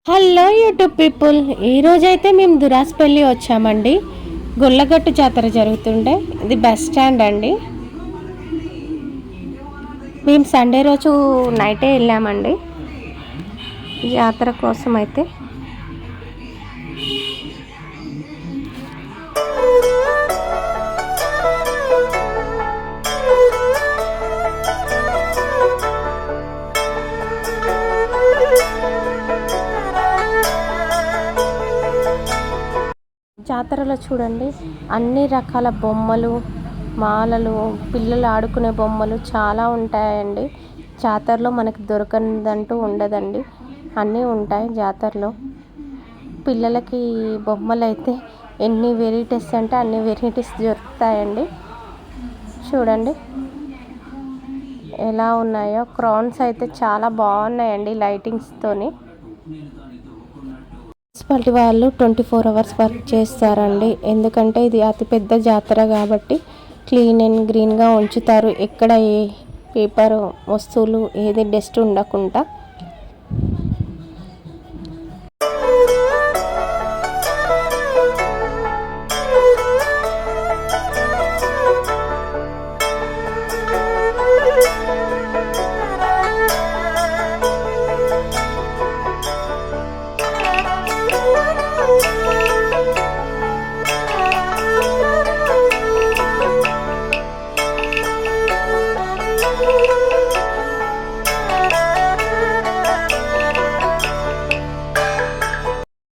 Hello YouTube people, ఈరోజైతే మేము దురాస్పల్లి వచ్చామండి. గొల్లగట్టు జాతర జరుగుతుండే ఇది బస్ స్టాండ్ అండి. మేము సండే రోజు నైటే వెళ్ళామండి జాతర కోసం. అయితే జాతరలో చూడండి అన్ని రకాల బొమ్మలు, మాలలు, పిల్లలు ఆడుకునే బొమ్మలు చాలా ఉంటాయండి. జాతరలో మనకి దొరకనిదంటూ ఉండదండి, అన్నీ ఉంటాయి జాతరలో. పిల్లలకి బొమ్మలు అయితే ఎన్ని వెరైటీస్ అంటే అన్ని వెరైటీస్ దొరుకుతాయండి. చూడండి ఎలా ఉన్నాయో. క్రౌన్స్ అయితే చాలా బాగున్నాయండి లైటింగ్స్తోని. మున్సిపాలిటీ వాళ్ళు 24 hours వర్క్ చేస్తారండి. ఎందుకంటే ఇది అతిపెద్ద జాతర కాబట్టి క్లీన్ అండ్ గ్రీన్గా ఉంచుతారు. ఎక్కడ ఏ పేపర్ వస్తువులు ఏది డస్ట్ ఉండకుండా.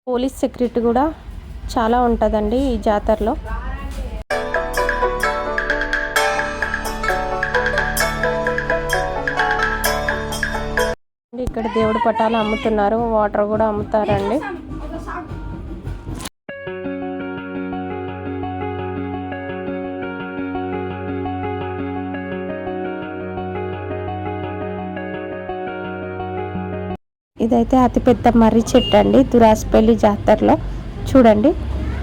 పోలీస్ సెక్యూరిటీ కూడా చాలా ఉంటుందండి ఈ జాతరలో. ఇక్కడ దేవుడి పటాలు అమ్ముతున్నారు, వాటర్ కూడా అమ్ముతారండి. ఇదైతే అతిపెద్ద మర్రి చెట్టు అండి దురాస్పల్లి జాతరలో. చూడండి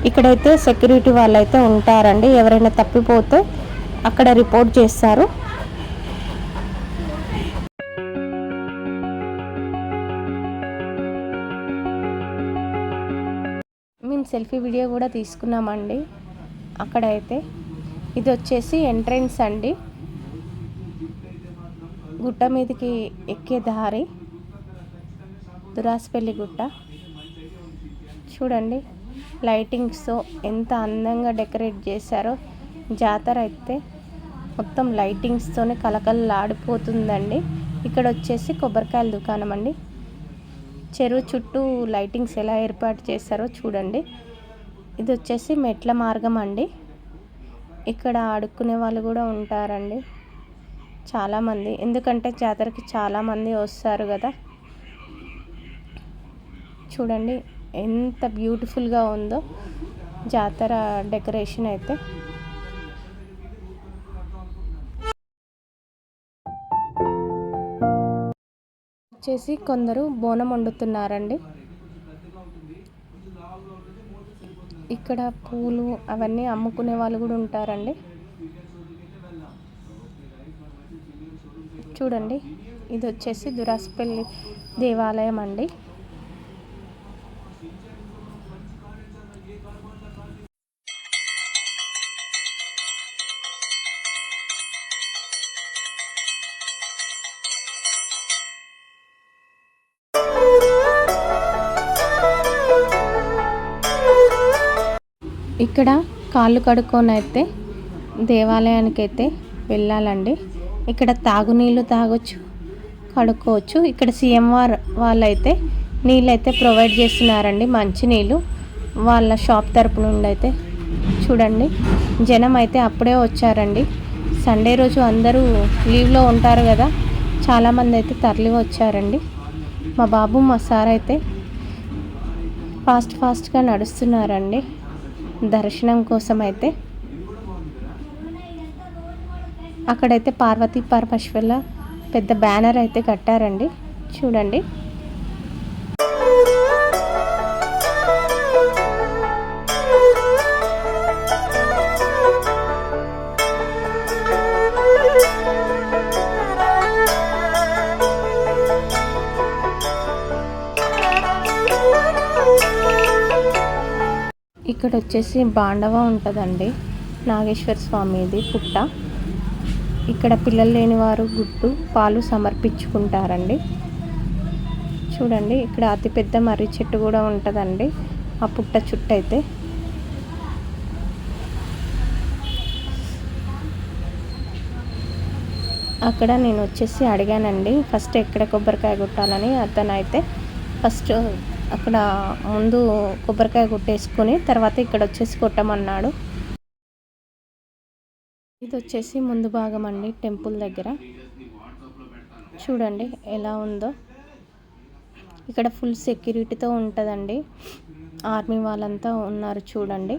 ఇక్కడైతే సెక్యూరిటీ వాళ్ళు అయితే ఉంటారండి. ఎవరైనా తప్పిపోతే అక్కడ రిపోర్ట్ చేస్తారు. మేము సెల్ఫీ వీడియో కూడా తీసుకున్నామండి అక్కడైతే. ఇది వచ్చేసి ఎంట్రన్స్ అండి, గుట్ట మీదకి ఎక్కే దారి. దురాస్పల్లి గుట్ట చూడండి లైటింగ్స్తో ఎంత అందంగా డెకరేట్ చేశారో. జాతర అయితే మొత్తం లైటింగ్స్తోనే కలకలలాడిపోతుందండి. ఇక్కడ వచ్చేసి కొబ్బరికాయల దుకాణం అండి. చెరువు చుట్టూ లైటింగ్స్ ఎలా ఏర్పాటు చేశారో చూడండి. ఇది వచ్చేసి మెట్ల మార్గం అండి. ఇక్కడ ఆడుకునే వాళ్ళు కూడా ఉంటారండి చాలామంది, ఎందుకంటే జాతరకి చాలామంది వస్తారు కదా. చూడండి ఎంత బ్యూటిఫుల్గా ఉందో జాతర డెకరేషన్ అయితే. వచ్చేసి కొందరు బోనం వండుతున్నారండి. ఇక్కడ పూలు అవన్నీ అమ్ముకునే వాళ్ళు కూడా ఉంటారండి. చూడండి ఇది వచ్చేసి దురాస్పల్లి దేవాలయం అండి. ఇక్కడ కాళ్ళు కడుక్కొని అయితే దేవాలయానికి అయితే వెళ్ళాలండి. ఇక్కడ తాగునీళ్ళు తాగొచ్చు, కడుక్కోవచ్చు. ఇక్కడ సీఎంఆర్ వాళ్ళైతే నీళ్ళు అయితే ప్రొవైడ్ చేస్తున్నారండి, మంచినీళ్ళు వాళ్ళ షాప్ తరపు నుండి అయితే. చూడండి జనం అయితే అప్పుడే వచ్చారండి. సండే రోజు అందరూ లీవ్లో ఉంటారు కదా, చాలామంది అయితే తరలి వచ్చారండి. మా బాబు మా సార్ అయితే ఫాస్ట్గా నడుస్తున్నారండి దర్శనం కోసం అయితే. అక్కడైతే పార్వతీ పరమేశ్వర్ల పెద్ద బ్యానర్ అయితే కట్టారండి. చూడండి ఇక్కడ వచ్చేసి బాండవ ఉంటుందండి, నాగేశ్వర స్వామిది పుట్ట. ఇక్కడ పిల్లలు లేని వారు గుడ్డు పాలు సమర్పించుకుంటారండి. చూడండి, ఇక్కడ అతిపెద్ద మర్రి చెట్టు కూడా ఉంటుందండి ఆ పుట్ట చుట్టూ అయితే. అక్కడ నేను వచ్చేసి అడిగానండి ఫస్ట్ ఎక్కడ కొబ్బరికాయ కొట్టాలని. అతను అయితే ఫస్ట్ అక్కడ ముందు కొబ్బరికాయ కొట్టేసుకొని తర్వాత ఇక్కడ వచ్చేసి కొట్టమన్నాడు. ఇది వచ్చేసి ముందు భాగం అండి టెంపుల్ దగ్గర. చూడండి ఎలా ఉందో. ఇక్కడ ఫుల్ సెక్యూరిటీతో ఉంటుందండి, ఆర్మీ వాళ్ళంతా ఉన్నారు చూడండి.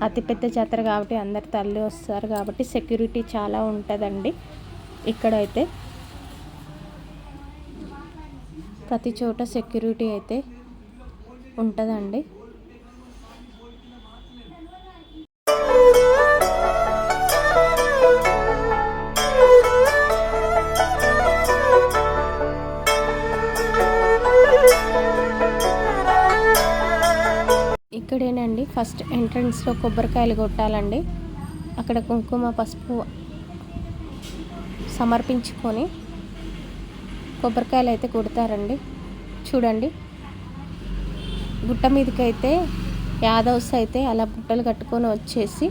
అతిపెద్ద జాతర కాబట్టి అందరు తల్లి వస్తారు కాబట్టి సెక్యూరిటీ చాలా ఉంటుందండి. ఇక్కడైతే ప్రతి చోట సెక్యూరిటీ అయితే ఉంటుందండి. ఇక్కడేనండి ఫస్ట్ ఎంట్రన్స్లో కొబ్బరికాయలు కొట్టాలండి. అక్కడ కుంకుమ పసుపు సమర్పించుకొని కొబ్బరికాయలు అయితే కొడతారండి. చూడండి, గుట్ట మీదకైతే యాదవ్స్ అయితే అలా బుట్టలు కట్టుకొని వచ్చేసి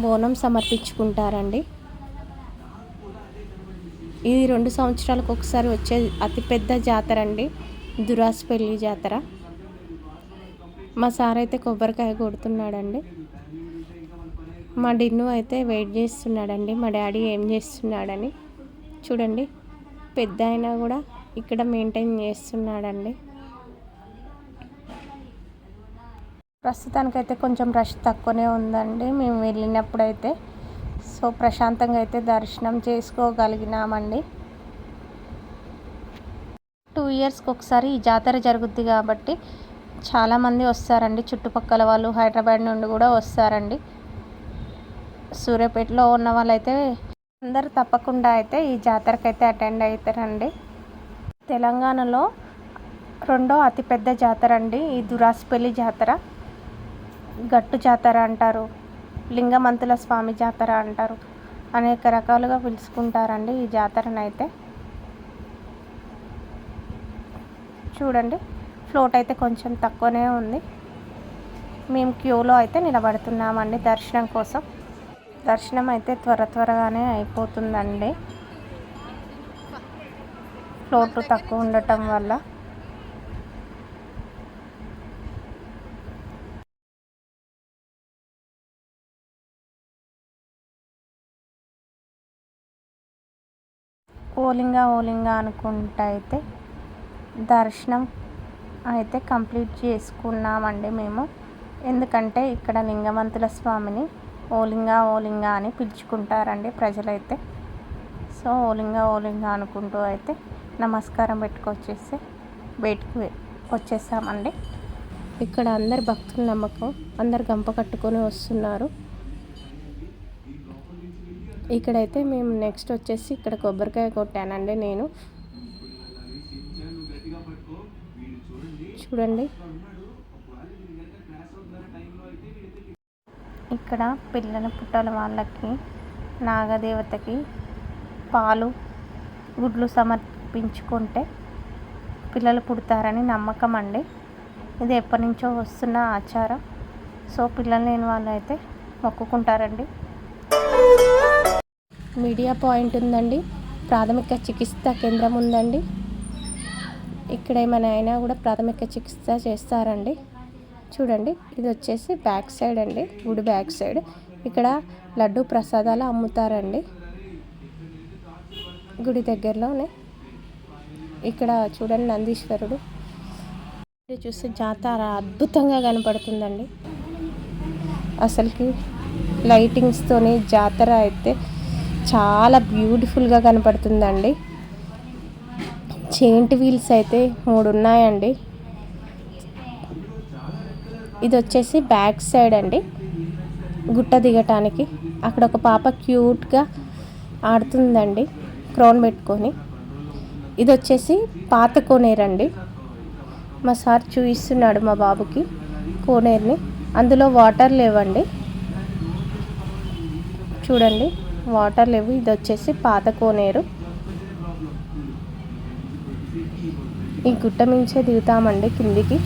బోనం సమర్పించుకుంటారండి. ఇది 2 సంవత్సరాలకు ఒకసారి వచ్చే అతిపెద్ద జాతర అండి, దురాస్పల్లి జాతర. మా సార్ అయితే కొబ్బరికాయ కొడుతున్నాడండి. మా డిన్ను అయితే వెయిట్ చేస్తున్నాడండి మా డాడీ ఏం చేస్తున్నాడని. చూడండి, పెద్ద అయినా కూడా ఇక్కడ మెయింటైన్ చేస్తున్నాడండి. ప్రస్తుతానికైతే కొంచెం రష్ తక్కువనే ఉందండి మేము వెళ్ళినప్పుడైతే. సో ప్రశాంతంగా అయితే దర్శనం చేసుకోగలిగినామండి. 2 ఇయర్స్కి ఒకసారి ఈ జాతర జరుగుద్ది కాబట్టి చాలామంది వస్తారండి. చుట్టుపక్కల వాళ్ళు హైదరాబాద్ నుండి కూడా వస్తారండి. సూర్యాపేటలో ఉన్న వాళ్ళైతే అందరూ తప్పకుండా అయితే ఈ జాతరకి అయితే అటెండ్ అవుతారండి. తెలంగాణలో 2వ అతిపెద్ద జాతర అండి ఈ దురాస్పల్లి జాతర. గట్టు జాతర అంటారు, లింగమంతుల స్వామి జాతర అంటారు, అనేక రకాలుగా పిలుచుకుంటారండి ఈ జాతరనైతే. చూడండి, ఫ్లోట్ అయితే కొంచెం తక్కువనే ఉంది. మేము క్యూలో అయితే నిలబడుతున్నామండి దర్శనం కోసం. దర్శనం అయితే త్వరగానే అయిపోతుందండి ఫ్లోట్ తక్కువ ఉండటం వల్ల. ఓలింగా అనుకుంటా అయితే దర్శనం అయితే కంప్లీట్ చేసుకున్నామండి మేము. ఎందుకంటే ఇక్కడ లింగమంతుల స్వామిని ఓలింగా అని పిలుచుకుంటారండి ప్రజలైతే. సో ఓలింగా అనుకుంటూ అయితే నమస్కారం పెట్టుకొచ్చేసి బయటికి వచ్చేసామండి. ఇక్కడ అందరు భక్తుల నమ్మకం, అందరు గంప కట్టుకొని వస్తున్నారు. ఇక్కడైతే మేము నెక్స్ట్ వచ్చేసి ఇక్కడ కొబ్బరికాయ కొట్టానండి నేను. చూడండి, ఇక్కడ పిల్లల పుట్టల వాళ్ళకి నాగదేవతకి పాలు గుడ్లు సమర్పించుకుంటే పిల్లలు పుడతారని నమ్మకం అండి. ఇది ఎప్పటి నుంచో వస్తున్న ఆచారం. సో పిల్లలు లేని వాళ్ళు అయితే మొక్కుకుంటారండి. మీడియా పాయింట్ ఉందండి, ప్రాథమిక చికిత్సా కేంద్రం ఉందండి. ఇక్కడ ఏమైనా అయినా కూడా ప్రాథమిక చికిత్స చేస్తారండి. చూడండి, ఇది వచ్చేసి బ్యాక్ సైడ్ అండి, గుడి బ్యాక్ సైడ్. ఇక్కడ లడ్డు ప్రసాదాలు అమ్ముతారండి గుడి దగ్గరలోనే. ఇక్కడ చూడండి నందీశ్వరుడు. చూస్తే జాతర అద్భుతంగా కనపడుతుందండి. అసలుకి లైటింగ్స్తోని జాతర అయితే చాలా బ్యూటిఫుల్గా కనపడుతుందండి. చైంట్ వీల్స్ అయితే 3 ఉన్నాయండి. ఇది వచ్చేసి బ్యాక్ సైడ్ అండి, గుట్ట దిగటానికి. అక్కడ ఒక పాప క్యూట్గా ఆడుతుందండి క్రౌన్ పెట్టుకొని. ఇది వచ్చేసి పాత కోనేరండి, మా సార్ చూపిస్తున్నాడు మా బాబుకి కోనేరుని. అందులో వాటర్ లేవండి, చూడండి వాటర్ లేవు. ఇది వచ్చేసి పాత కోనేరు. ఈ గుట్ట మించే దిగుతామండి కిందికి.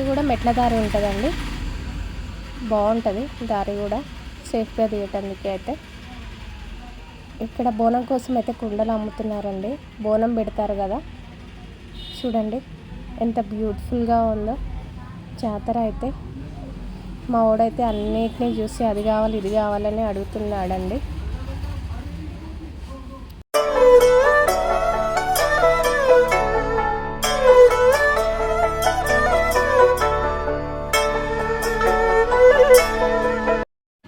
కూడా మెట్ల దారి ఉంటుందండి, బాగుంటుంది దారి కూడా, సేఫ్గా దిగటానికి అయితే. ఇక్కడ బోనం కోసం అయితే కుండలు అమ్ముతున్నారండి, బోనం పెడతారు కదా. చూడండి ఎంత బ్యూటిఫుల్గా ఉందో జాతర అయితే. మా వాడైతే అన్నిటినీ చూసి అది కావాలి ఇది కావాలని అడుగుతున్నాడండి.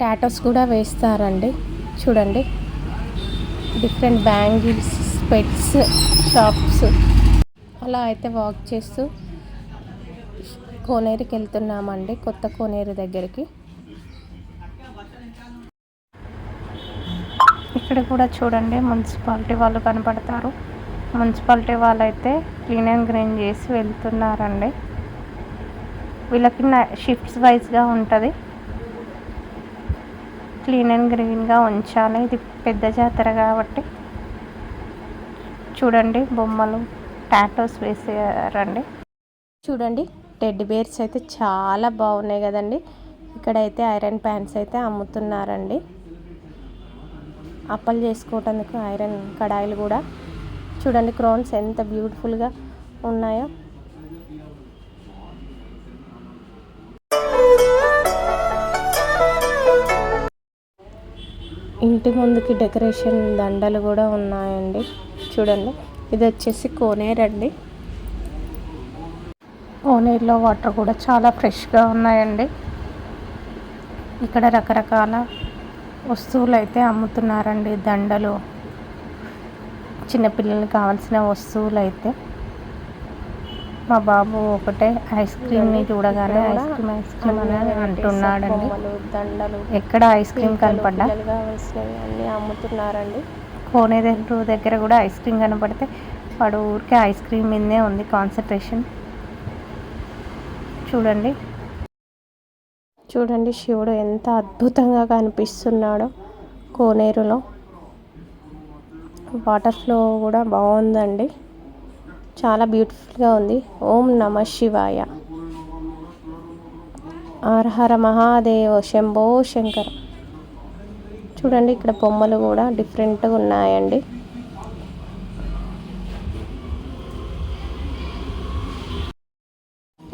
టాటోస్ కూడా వేస్తారండి, చూడండి డిఫరెంట్ బ్యాంగిల్స్, స్పెట్స్ షాప్స్. అలా అయితే వాక్ చేస్తూ కోనేరుకి వెళ్తున్నామండి, కొత్త కోనేరు దగ్గరికి. ఇక్కడ కూడా చూడండి మున్సిపాలిటీ వాళ్ళు కనపడతారు. మున్సిపాలిటీ వాళ్ళు అయితే క్లీన్ అండ్ గ్రీన్ చేసి వెళ్తున్నారండి. వీళ్ళకి షిఫ్ట్స్ వైజ్గా ఉంటుంది, క్లీన్ అండ్ గ్రీన్గా ఉంచాలి. ఇది పెద్ద జాతర కాబట్టి. చూడండి బొమ్మలు, టాటోస్ వేసారండి. చూడండి టెడ్డీ బేర్స్ అయితే చాలా బాగున్నాయి కదండి. ఇక్కడైతే ఐరన్ ప్యాన్స్ అయితే అమ్ముతున్నారండి. అప్పలు చేసుకోవటానికి ఐరన్ కడాయిలు కూడా. చూడండి క్రౌన్స్ ఎంత బ్యూటిఫుల్గా ఉన్నాయో. ఇంటి ముందుకి డెకరేషన్ దండలు కూడా ఉన్నాయండి, చూడండి. ఇది వచ్చేసి కోనేరు అండి. కోనేరులో వాటర్ కూడా చాలా ఫ్రెష్గా ఉన్నాయండి. ఇక్కడ రకరకాల వస్తువులు అయితే అమ్ముతున్నారండి, దండలు, చిన్నపిల్లలకి కావాల్సిన వస్తువులు అయితే. మా బాబు ఒకటే ఐస్ క్రీమ్ని చూడగానే ఐస్ క్రీమ్ అని అంటున్నాడండి. దండలు, ఎక్కడ ఐస్ క్రీమ్ కనపడ్డా కావాల్సినవి అన్నీ అమ్ముతున్నారండి. కోనేరు దగ్గర కూడా ఐస్ క్రీమ్ కనపడితే వాడు ఊరికే ఐస్ క్రీమ్ మీదే ఉంది కాన్సన్ట్రేషన్. చూడండి చూడండి శివుడు ఎంత అద్భుతంగా కనిపిస్తున్నాడో కోనేరులో. వాటర్ ఫ్లో కూడా బాగుందండి, చాలా బ్యూటిఫుల్గా ఉంది. ఓం నమ శివాయ, హర హర మహాదేవ, శంభో శంకర. చూడండి ఇక్కడ బొమ్మలు కూడా డిఫరెంట్గా ఉన్నాయండి.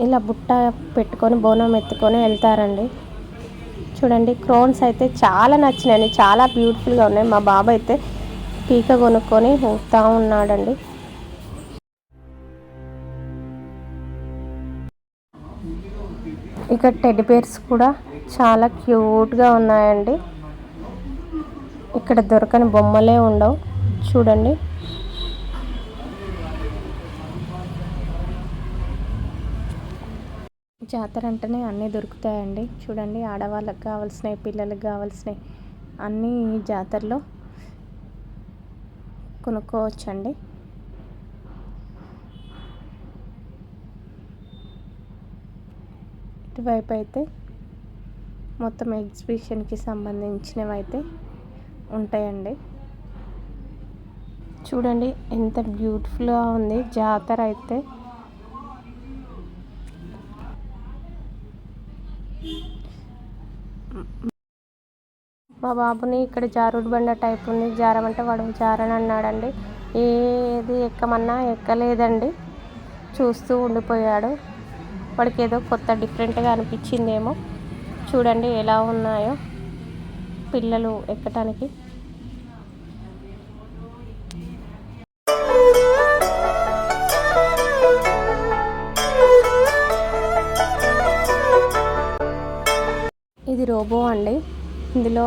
ఇలా బుట్ట పెట్టుకొని బోనం ఎత్తుకొని వెళ్తారండి. చూడండి క్రోన్స్ అయితే చాలా నచ్చినాయి, చాలా బ్యూటిఫుల్గా ఉన్నాయి. మా బాబు అయితే పీక కొనుక్కొని ఊపుతా ఉన్నాడండి. ఇక్కడ టెడ్డీ బేర్స్ కూడా చాలా క్యూట్గా ఉన్నాయండి. ఇక్కడ దొరకని బొమ్మలే ఉండవు, చూడండి. జాతర అంటేనే అన్నీ దొరుకుతాయండి. చూడండి ఆడవాళ్ళకి కావాల్సినవి, పిల్లలకు కావాల్సినవి అన్నీ జాతరలో కొనుక్కోవచ్చండి. ఇటువైపు అయితే మొత్తం ఎగ్జిబిషన్కి సంబంధించినవి అయితే ఉంటాయండి. చూడండి ఎంత బ్యూటిఫుల్గా ఉంది జాతర అయితే. మా బాబుని ఇక్కడ జారుడు బండ టైప్ ఉంది, జారమంటే వాడు జారని అన్నాడండి. ఏది ఎక్కమన్నా ఎక్కలేదండి, చూస్తూ ఉండిపోయాడు. వాడికి ఏదో కొత్త డిఫరెంట్గా అనిపించిందేమో. చూడండి ఎలా ఉన్నాయో పిల్లలు ఎక్కటానికి. ఇది రోబో అండి, ఇందులో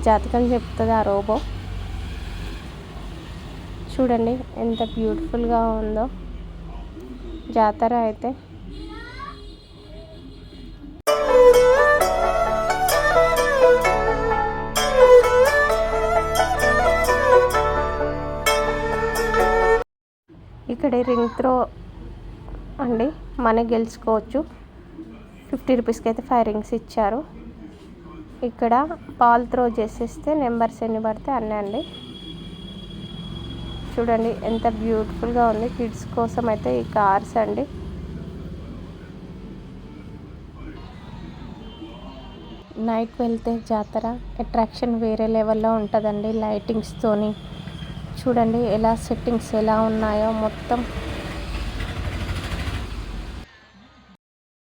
జాతకం చెప్తుంది ఆ రోబో. చూడండి ఎంత బ్యూటిఫుల్గా ఉందో. జాతర అయితే ఇక్కడ రింగ్ త్రో అండి, మనీ గెలుచుకోవచ్చు. 50 రూపీస్కి అయితే 5 రింగ్స్ ఇచ్చారు. ఇక్కడ బాల్ త్రో చేసేస్తే నెంబర్స్ ఎన్ని పడితే అన్నీ అండి. చూడండి ఎంత బ్యూటిఫుల్గా ఉంది. కిడ్స్ కోసం అయితే ఈ కార్స్ అండి. నైట్ వెళ్తే జాతర అట్రాక్షన్ వేరే లెవెల్లో ఉంటుందండి. లైటింగ్స్తోని చూడండి ఎలా సెట్టింగ్స్ ఎలా ఉన్నాయో మొత్తం.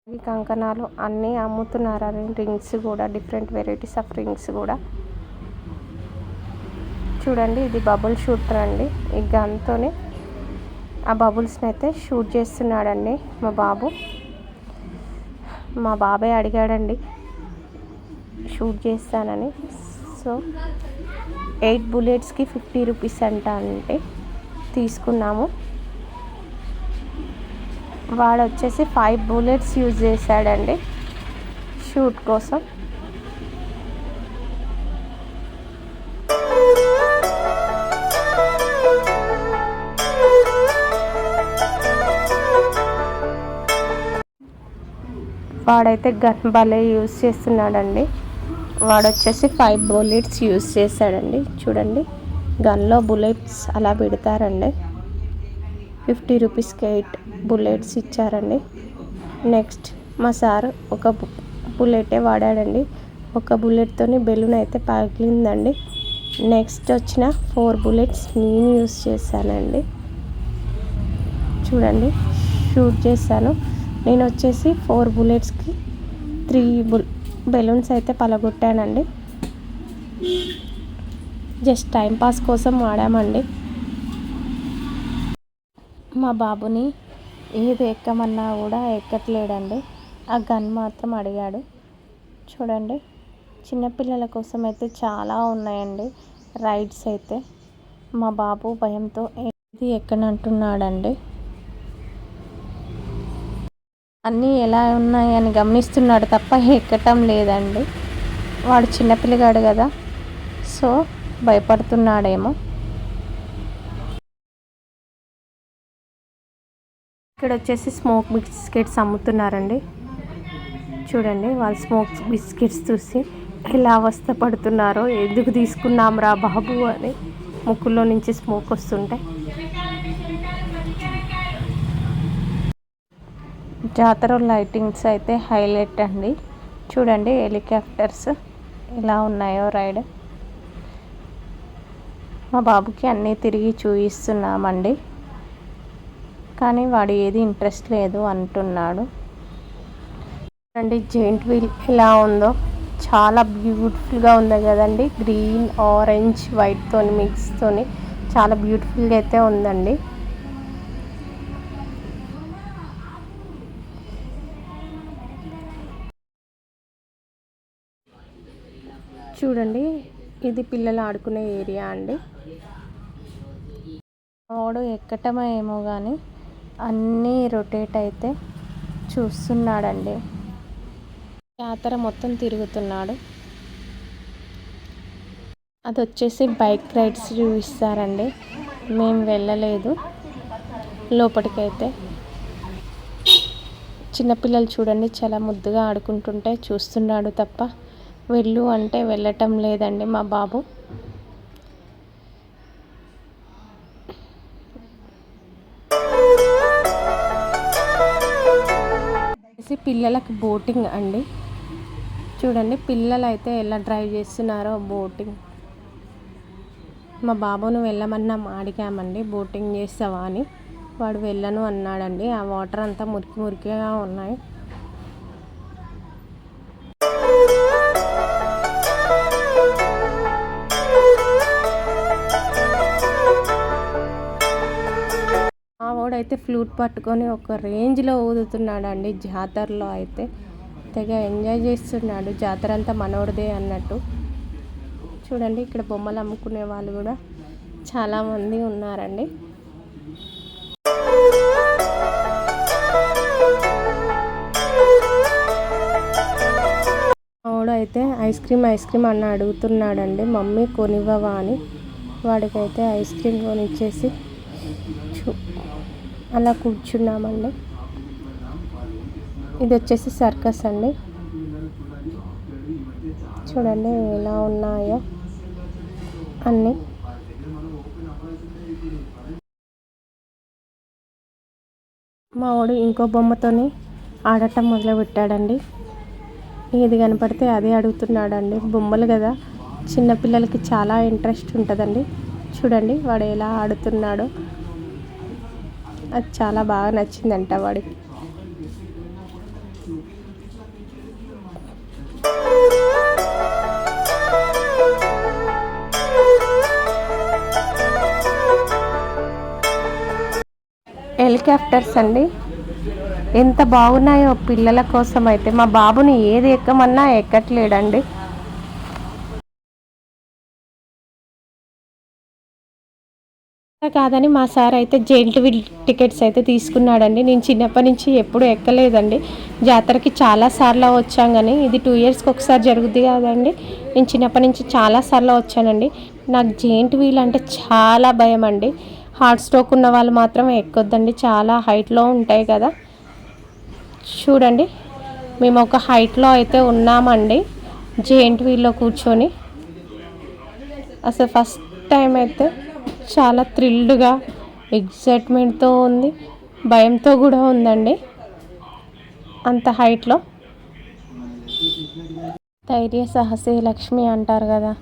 ఈ కంకణాలు అన్నీ అమ్ముతున్నారు. రింగ్స్ కూడా డిఫరెంట్ వెరైటీస్ ఆఫ్ రింగ్స్ కూడా చూడండి. ఇది బబుల్ షూటర్ అండి. ఈ గన్తోని ఆ బబుల్స్ని అయితే షూట్ చేస్తున్నాడండి మా బాబాయ్ అడిగాడండి షూట్ చేస్తానని. సో 8 బుల్లెట్స్కి 50 రూపీస్ అంట అంటే తీసుకున్నాము. వాడు వచ్చేసి 5 బుల్లెట్స్ యూజ్ చేశాడండి షూట్ కోసం. వాడైతే గన్ భలే యూజ్ చేస్తున్నాడండి. వాడు వచ్చేసి 5 బుల్లెట్స్ యూజ్ చేశాడండి. చూడండి గన్లో బుల్లెట్స్ అలా పెడతారండి. 50 రూపీస్కి 8 బుల్లెట్స్ ఇచ్చారండి. నెక్స్ట్ మా సార్ ఒక బుల్లెటే వాడాడండి. ఒక బుల్లెట్తోని బెలూన్ అయితే పగిలిందండి. నెక్స్ట్ వచ్చిన 4 బుల్లెట్స్ నేను యూజ్ చేశానండి. చూడండి షూట్ చేశాను. నేను వచ్చేసి 4 బుల్లెట్స్కి 3 బెలూన్స్ అయితే పలగొట్టానండి. జస్ట్ టైంపాస్ కోసం వాడామండి. మా బాబుని ఏది ఎక్కమన్నా కూడా ఎక్కట్లేడండి. ఆ గన్ మాత్రం అడిగాడు. చూడండి చిన్నపిల్లల కోసం అయితే చాలా ఉన్నాయండి రైడ్స్ అయితే. మా బాబు భయంతో ఏది ఎక్కనంటున్నాడండి. అన్నీ ఎలా ఉన్నాయని గమనిస్తున్నాడు తప్ప ఎక్కటం లేదండి. వాడు చిన్నపిల్లగాడు కదా, సో భయపడుతున్నాడేమో. ఇక్కడ వచ్చేసి స్మోక్ బిస్కెట్స్ అమ్ముతున్నారండి. చూడండి వాళ్ళు స్మోక్ బిస్కెట్స్ చూసి ఎలా అవస్థపడుతున్నారో. ఎందుకు తీసుకున్నాం రా బాబు అని ముక్కుల్లో నుంచి స్మోక్ వస్తుంటే. జాతర లైటింగ్స్ అయితే హైలైట్ అండి. చూడండి హెలికాప్టర్స్ ఎలా ఉన్నాయో రైడ్. మా బాబుకి అన్నీ తిరిగి చూపిస్తున్నామండి, కానీ వాడు ఏది ఇంట్రెస్ట్ లేదు అంటున్నాడు. చూడండి జెయింట్ వీల్ ఎలా ఉందో, చాలా బ్యూటిఫుల్గా ఉంది కదండి. గ్రీన్ ఆరెంజ్ వైట్తోని మిక్స్తోని చాలా బ్యూటిఫుల్గా అయితే ఉందండి. చూడండి ఇది పిల్లలు ఆడుకునే ఏరియా అండి. వాడు ఎక్కటమో ఏమో కానీ అన్నీ రొటేట్ అయితే చూస్తున్నాడండి. జాతర మొత్తం తిరుగుతున్నాడు. అది వచ్చేసి బైక్ రైడ్స్ చూపిస్తారండి. మేము వెళ్ళలేదు లోపలికైతే. చిన్నపిల్లలు చూడండి చాలా ముద్దుగా ఆడుకుంటుంటే చూస్తున్నాడు తప్ప వెళ్ళు అంటే వెళ్ళటం లేదండి మా బాబు. పిల్లలకి బోటింగ్ అండి. చూడండి పిల్లలు అయితే ఎలా డ్రైవ్ చేస్తున్నారో బోటింగ్. మా బాబును వెళ్ళమన్నా అడిగామండి బోటింగ్ చేస్తావా అని. వాడు వెళ్ళను అన్నాడండి. ఆ వాటర్ అంతా మురికి మురికిగా ఉన్నాయి. అయితే ఫ్లూట్ పట్టుకొని ఒక రేంజ్లో ఊదుతున్నాడండి. జాతరలో అయితే తెగ ఎంజాయ్ చేస్తున్నాడు. జాతర అంతా మనోడిదే అన్నట్టు. చూడండి ఇక్కడ బొమ్మలు అమ్ముకునే వాళ్ళు కూడా చాలామంది ఉన్నారండి. అయితే ఐస్ క్రీమ్ అన్న అడుగుతున్నాడండి, మమ్మీ కొనివ్వవా అని. వాడికైతే ఐస్ క్రీమ్ కొనిచ్చేసి అలా కూర్చున్నామండి. ఇది వచ్చేసి సర్కస్ అండి. చూడండి ఎలా ఉన్నాయో అన్నీ. మా వాడు ఇంకో బొమ్మతోని ఆడటం మొదలుపెట్టాడండి. ఏది కనపడితే అదే అడుగుతున్నాడండి. బొమ్మలు కదా, చిన్నపిల్లలకి చాలా ఇంట్రెస్ట్ ఉంటుందండి. చూడండి వాడు ఎలా ఆడుతున్నాడో. అది చాలా బాగా నచ్చిందంట వాడికి. హెలికాప్టర్స్ అండి, ఎంత బాగున్నాయో పిల్లల కోసం. అయితే మా బాబుని ఏది ఎక్కమన్నా ఎక్కట్లేడండి. కాదని మా సార్ అయితే జెయింట్ వీల్ టికెట్స్ అయితే తీసుకున్నాడండి. నేను చిన్నప్పటి నుంచి ఎప్పుడు ఎక్కలేదండి. జాతరకి చాలాసార్లు వచ్చాం, కానీ ఇది 2 ఇయర్స్కి ఒకసారి జరుగుద్ది కదండి. నేను చిన్నప్పటి నుంచి చాలాసార్లు వచ్చానండి. నాకు జెయింట్ వీల్ అంటే చాలా భయం అండి. హార్ట్ స్ట్రోక్ ఉన్న వాళ్ళు మాత్రం ఎక్కొద్దండి, చాలా హైట్లో ఉంటాయి కదా. చూడండి మేము ఒక హైట్లో అయితే ఉన్నామండి జెయింట్ వీల్లో కూర్చొని. అసలు ఫస్ట్ టైం అయితే చాలా థ్రిల్డ్గా, ఎగ్జైట్మెంట్తో ఉంది, భయంతో కూడా ఉందండి. అంత హైట్లో ధైర్య సాహసే లక్ష్మి అంటారు కదా,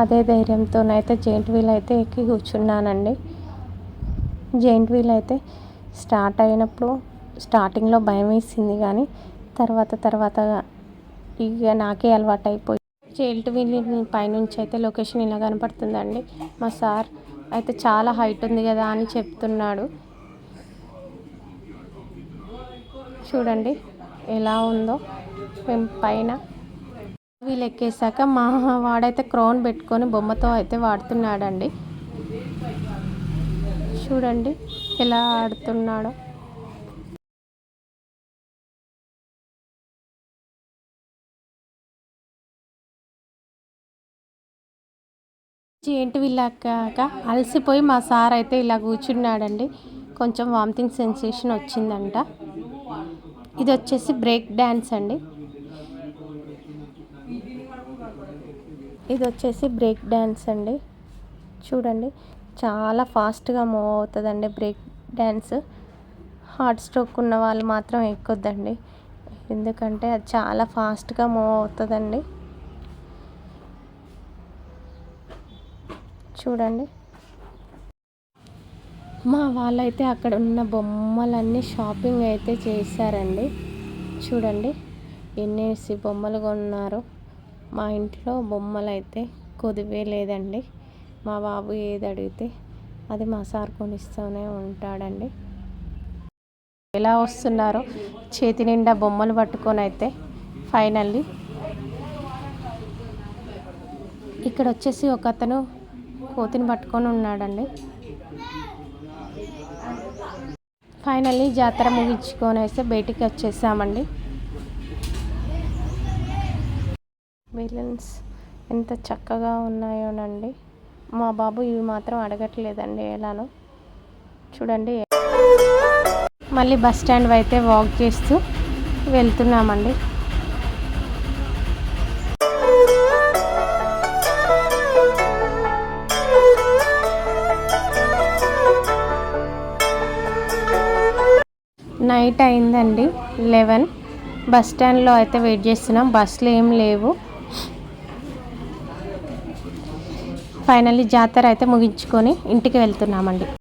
అదే ధైర్యంతోనైతే జెయింట్ వీల్ అయితే ఎక్కి కూర్చున్నానండి. జెయింట్ వీల్ అయితే స్టార్ట్ అయినప్పుడు స్టార్టింగ్లో భయం వేసింది, కానీ తర్వాత ఇక నాకే అలవాటు అయిపోయి. జెయింట్ వీల్ పైనుంచి అయితే లొకేషన్ ఇలా కనపడుతుందండి. మా సార్ అయితే చాలా హైట్ ఉంది కదా అని చెప్తున్నాడు. చూడండి ఎలా ఉందో. మేము పైన వీళ్ళు ఎక్కేసాక మా వాడైతే క్రౌన్ పెట్టుకొని బొమ్మతో అయితే వాడుతున్నాడండి. చూడండి ఎలా ఆడుతున్నాడో. జెయింట్ వీల్ ఎక్కాక అలసిపోయి మా సార్ అయితే ఇలా కూర్చున్నాడండి. కొంచెం వామిటింగ్ సెన్సేషన్ వచ్చిందంట. ఇది వచ్చేసి బ్రేక్ డ్యాన్స్ అండి. చూడండి చాలా ఫాస్ట్గా మూవ్ అవుతుందండి బ్రేక్ డ్యాన్స్. హార్ట్ స్ట్రోక్ ఉన్న వాళ్ళు మాత్రం ఎక్కొద్దండి, ఎందుకంటే అది చాలా ఫాస్ట్గా మూవ్ అవుతుందండి. చూడండి మా వాళ్ళైతే అక్కడ ఉన్న బొమ్మలన్నీ షాపింగ్ అయితే చేశారండి. చూడండి ఎన్నేసి బొమ్మలు కొన్నారో. మా ఇంట్లో బొమ్మలు అయితే కొదువే లేదండి. మా బాబు ఏది అడిగితే అది మా సార్ కొనిస్తూనే ఉంటాడండి. ఎలా వస్తున్నారో చేతి నిండా బొమ్మలు పట్టుకొని అయితే ఫైనల్లీ ఇక్కడ వచ్చేసి ఒక అతను కోతిని పట్టుకొని ఉన్నాడండి. ఫైనల్లీ జాతర ముగించుకొని అయితే బయటికి వచ్చేసామండి. విలన్స్ ఎంత చక్కగా ఉన్నాయోనండి. మా బాబు ఇవి మాత్రం అడగట్లేదండి ఎలానో. చూడండి మళ్ళీ బస్ స్టాండ్ అయితే వాక్ చేస్తూ వెళ్తున్నామండి. నైట్ అయిందండి 11. బస్ స్టాండ్లో అయితే వెయిట్ చేస్తున్నాం, బస్సులు ఏం లేవు. ఫైనల్లీ జాతర అయితే ముగించుకొని ఇంటికి వెళ్తున్నామండి.